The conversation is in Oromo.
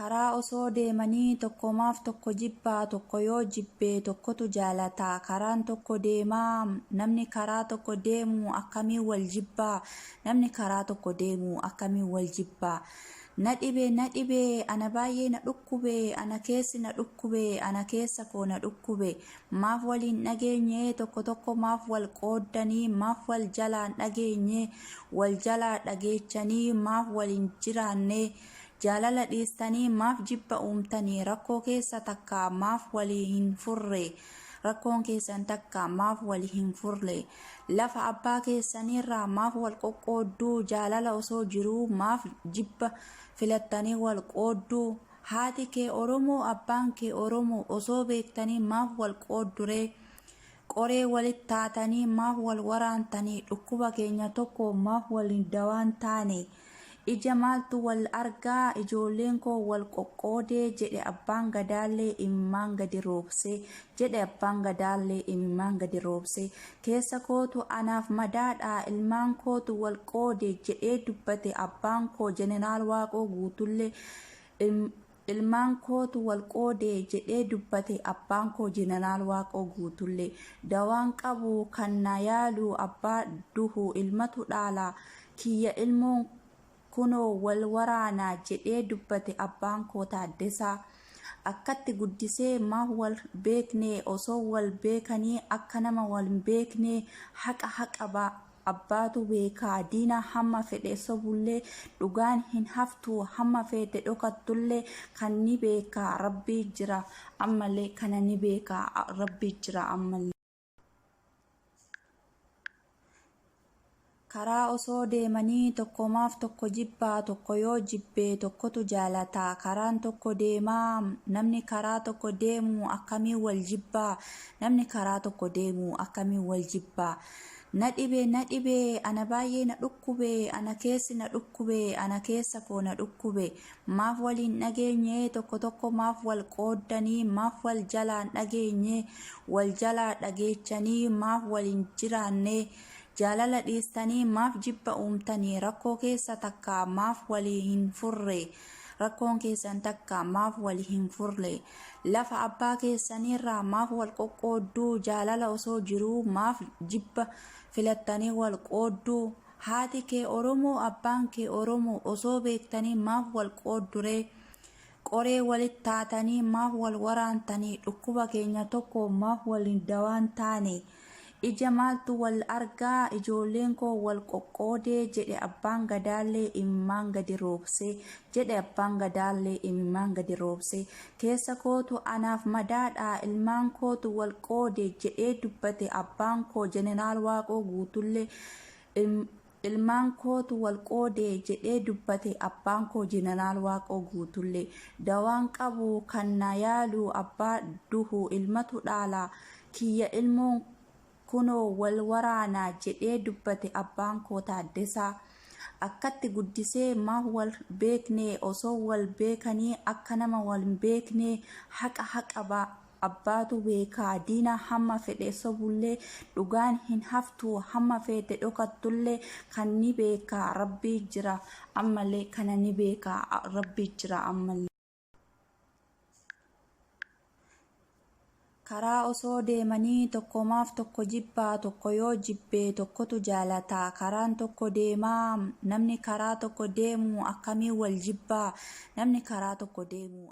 karaa osoo deemanii tokkomaaf tokko jibbaa, tokko yoo jibbee tokkotu jaalataa. Karaan tokko deemaa namni karaa tokko deemu akkamiin wal jibbaa? Namni karaa tokko deemu akkamiin wal jibbaa? Na dhibee ana baay'ee na dhukkubee, ana keessi na dhukkubee, ana keessa koo na dhukkubee. Maaf waliin dhageenye tokko tokko maaf wal qooddanii, maaf wal jalaan dhageenye wal jalaa dhageechanii, maaf waliin jiraanne jaalala dhiistanii, maaf jibba uumtanii. Rakkoo keessa takka maaf walii hin furre, rakkoon keessan takka maaf walii hin furre. Lafa abbaa keessanirraa maaf wal qoqqoodduu? Jaalala osoo jiruu maaf jibba filattanii wal qoodduu? Haati kee Oromoo, abbaan kee Oromoo osoo beektanii maaf wal qoodduree? Qoree walitti taatanii maaf wal waraantanii? Dhukkuba keenya tokko maaf waliin dawaan taane? Ija maaltu wal argaa? Ijoolleen koo wal qoqqoodee jedhe abbaan gadaallee imimmaan gadi roobsee, jedhe abbaan gadaallee imimmaan gadi roobsee. Keessa kootu anaaf madaadha, ilmaan kootu wal qoode jedhee dubbate abbaan koo jeneraal Waaqoo Guutullee. Ilmaan kootu wal qoode jedhee dubbate abbaan koo jeneraal Waaqoo Guutullee. Dawaan qabu kan na yaalu abbaa duhu ilmatu dhaala, kiyya ilmoon kunoo wal waraanaa jedhee dubbate abbaan koo Taaddasaa. Akkatti guddisee maaf wal beekne? Osoo wal beekanii akka nama wal beekne haqa abbaatu beekaa. Diina hamma fedhe sobullee dhugaan hin haftu, hamma fedhe dhokattullee kan ni beekaa Rabbii jira ammallee, kana ni beekaa Rabbii jira ammallee. Karaa osoo deemanii tokkomaaf tokko jibbaa, tokko yoo jibbee tokkotu jaalataa. Karaan tokko deemaa namni karaa tokko deemu akkamiin wal jibbaa? Namni karaa tokko deemu akkamiin wal jibbaa? Na dhibee ana baay'ee na dhukkubee, ana keessi na dhukkubee, ana keessa koo na dhukkubee. Maaf waliin dhageenye tokko tokko maaf wal qooddanii, maaf wal jalaan dhageenye wal jalaa dhageechanii, maaf waliin jiraanne jaalala dhiistanii, maaf jibba uumtanii. Rakkoo keessa takka maaf walii hin furre, rakkoon keessan takka maaf walii hin furre. Lafa abbaa keessanirraa maaf wal qoqqoodduu? Jaalala osoo jiruu maaf jibba filattanii wal qoodduu? Haati kee Oromoo, abbaan kee Oromoo osoo beektanii maaf wal qoodduree? Qoree walitti taatanii maaf wal waraantanii? Dhukkuba keenya tokko maaf waliin dawaan taane? Ija maaltu wal argaa? Ijoolleen koo wal qoqqoodee jedhe abbaan gadaallee imimmaan gadi roobsee, jedhe abbaan gadaallee imimmaan gadi roobsee. Keessa kootu anaaf madaadha, ilmaan kootu wal qoode jedhee dubbate abbaan koo jeneraal Waaqoo Guutullee. Ilmaan kootu wal qoode jedhee dubbate abbaan koo jeneraal Waaqoo Guutullee. Dawaan qabu kan na yaalu abbaa duhu ilmatu dhaala, kiyya ilmoon kunoo wal waraanaa jedhee dubbate abbaan koo Taaddasaa. Akkatti guddisee maaf wal beekne? Osoo wal beekanii akka nama wal beekne haqa abbaatu beekaa. Diina hamma fedhe sobullee dhugaan hin haftu, hamma fedhe dhokattullee kan ni beekaa Rabbii jira ammallee, kana ni beekaa Rabbii jira ammallee. Karaa osoo deemanii tokkomaaf tokko jibbaa, tokko yoo jibbee tokkotu jaalataa. Karaan tokko deemaa namni karaa tokko deemu akkamiin wal jibbaa? Namni karaa tokko deemu